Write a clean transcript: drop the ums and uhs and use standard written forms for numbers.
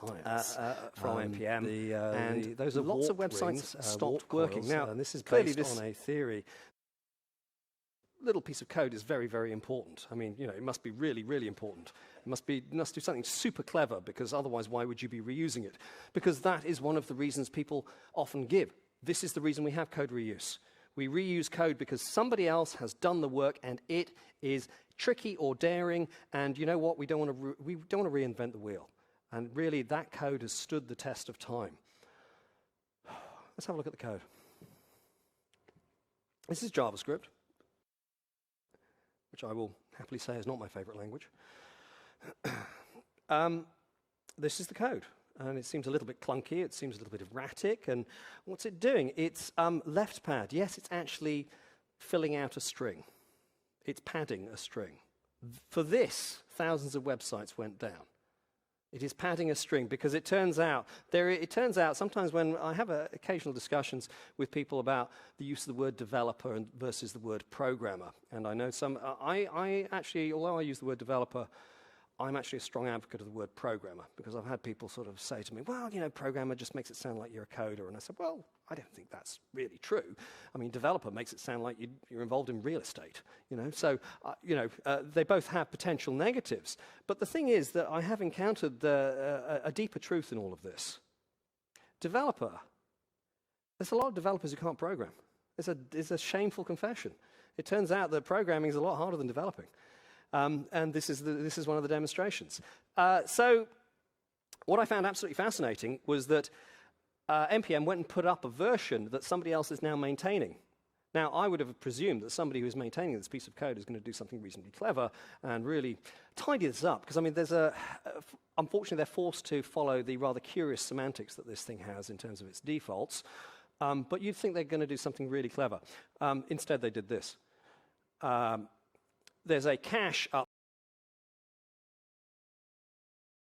science from NPM, and those are lots of warp websites rings, stopped warp working. coils, Now, and this is clearly based on a theory. Little piece of code is very, very important. I mean, it must be really, really important. It must do something super clever, because otherwise why would you be reusing it? Because that is one of the reasons people often give. This is the reason we have code reuse. We reuse code because somebody else has done the work and it is tricky or daring, and you know what? We don't want to reinvent the wheel. And really, that code has stood the test of time. Let's have a look at the code. This is JavaScript, which I will happily say is not my favorite language. This is the code, and it seems a little bit clunky, it seems a little bit erratic, and what's it doing? It's left pad. Yes, it's actually filling out a string. It's padding a string. For this, thousands of websites went down. It is padding a string because it turns out sometimes when I have occasional discussions with people about the use of the word developer versus the word programmer, and I know I actually, although I use the word developer, I'm actually a strong advocate of the word programmer, because I've had people sort of say to me, well, programmer just makes it sound like you're a coder. And I said, well, I don't think that's really true. I mean, developer makes it sound like you're involved in real estate, So, they both have potential negatives. But the thing is that I have encountered a deeper truth in all of this. Developer, there's a lot of developers who can't program. It's a shameful confession. It turns out that programming is a lot harder than developing. And this is one of the demonstrations. So what I found absolutely fascinating was that NPM went and put up a version that somebody else is now maintaining. Now, I would have presumed that somebody who is maintaining this piece of code is going to do something reasonably clever and really tidy this up. Because, I mean, unfortunately, they're forced to follow the rather curious semantics that this thing has in terms of its defaults. But you'd think they're going to do something really clever. Instead, they did this. There's a cache up